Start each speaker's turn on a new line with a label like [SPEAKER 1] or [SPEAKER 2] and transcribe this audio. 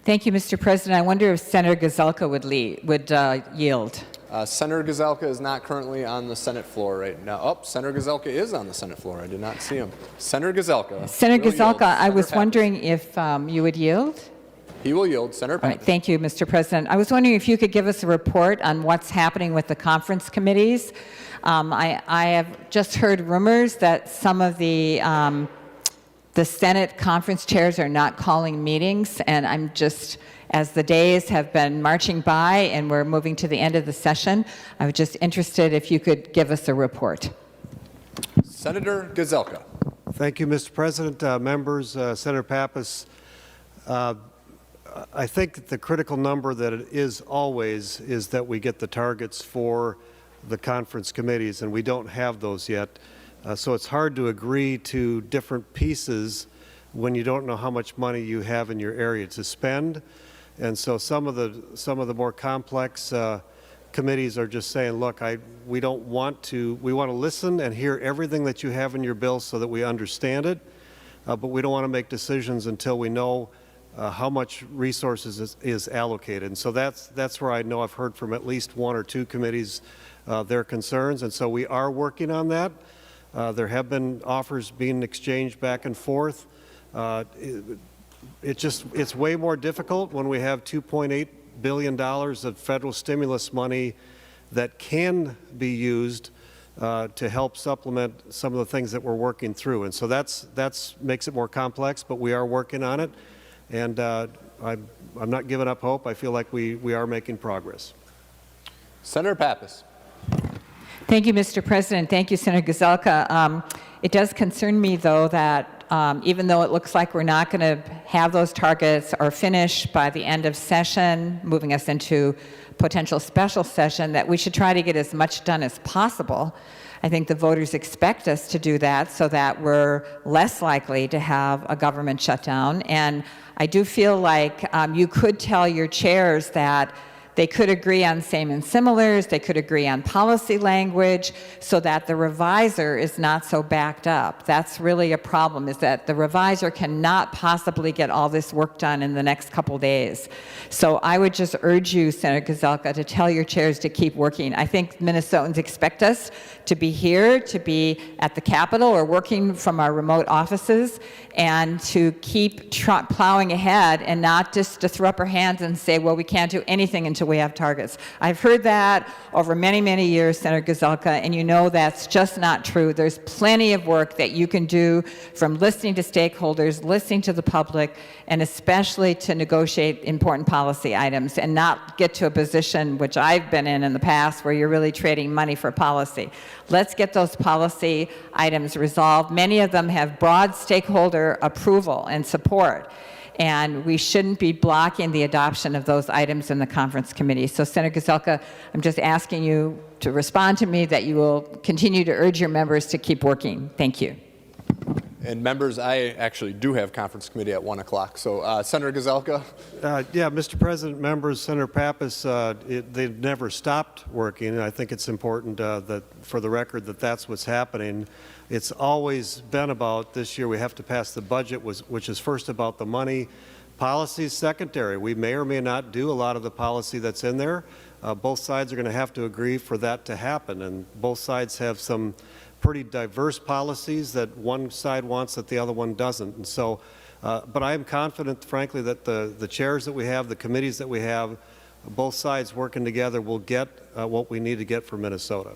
[SPEAKER 1] Thank you, Mr. President. I wonder if Senator Gazelka would yield.
[SPEAKER 2] Senator Gazelka is not currently on the Senate floor right now. Oh, Senator Gazelka is on the Senate floor. I did not see him. Senator Gazelka.
[SPEAKER 1] Senator Gazelka, I was
[SPEAKER 2] Pappas.
[SPEAKER 1] wondering if you would yield.
[SPEAKER 2] He will yield. Senator
[SPEAKER 1] All right,
[SPEAKER 2] Pappas.
[SPEAKER 1] thank you, Mr. President. I was wondering if you could give us a report on what's happening with the conference committees. I have just heard rumors that some of the Senate conference chairs are not calling meetings, and I'm just, as the days have been marching by and we're moving to the end of the session, I was just interested if you could give us a report.
[SPEAKER 2] Senator Gazelka.
[SPEAKER 3] Thank you, Mr. President. Members, Senator Pappas, I think that the critical number that it is always is that we get the targets for the conference committees, and we don't have those yet. So it's hard to agree to different pieces when you don't know how much money you have in your area to spend. And so some of the more complex committees are just saying, look, we want to listen and hear everything that you have in your bill so that we understand it, but we don't want to make decisions until we know how much resources is allocated. And so that's where I know I've heard from at least one or two committees their concerns, and so we are working on that. There have been offers being exchanged back and forth. It's way more difficult when we have $2.8 billion of federal stimulus money that can be used to help supplement some of the things that we're working through. And so that's makes it more complex, but we are working on it. And I'm not giving up hope. I feel like we are making progress.
[SPEAKER 2] Senator Pappas.
[SPEAKER 1] Thank you, Mr. President. Thank you, Senator Gazelka. It does concern me, though, that even though it looks like we're not going to have those targets or finish by the end of session, moving us into potential special session, that we should try to get as much done as possible. I think the voters expect us to do that so that we're less likely to have a government shutdown. And I do feel like you could tell your chairs that they could agree on same and similars, they could agree on policy language so that the reviser is not so backed up. That's really a problem, is that the reviser cannot possibly get all this work done in the next couple days. So I would just urge you, Senator Gazelka, to tell your chairs to keep working. I think Minnesotans expect us to be here, to be at the Capitol or working from our remote offices, and to keep plowing ahead and not just to throw up our hands and say, well, we can't do anything until we have targets. I've heard that over many, many years, Senator Gazelka, and you know that's just not true. There's plenty of work that you can do, from listening to stakeholders, listening to the public, and especially to negotiate important policy items and not get to a position, which I've been in the past, where you're really trading money for policy. Let's get those policy items resolved. Many of them have broad stakeholder approval and support, and we shouldn't be blocking the adoption of those items in the conference committee. So, Senator Gazelka, I'm just asking you to respond to me that you will continue to urge your members to keep working. Thank you.
[SPEAKER 2] And members, I actually do have conference committee at 1 o'clock. So, Senator Gazelka.
[SPEAKER 3] Yeah, Mr. President, members, Senator Pappas, they've never stopped working, and I think it's important that, for the record, that that's what's happening. It's always been about, this year we have to pass the budget, which is first about the money. Policy is secondary. We may or may not do a lot of the policy that's in there. Both sides are going to have to agree for that to happen, and both sides have some pretty diverse policies that one side wants that the other one doesn't. And so, but I am confident, frankly, that the chairs that we have, the committees that we have, both sides working together will get what we need to get for Minnesota.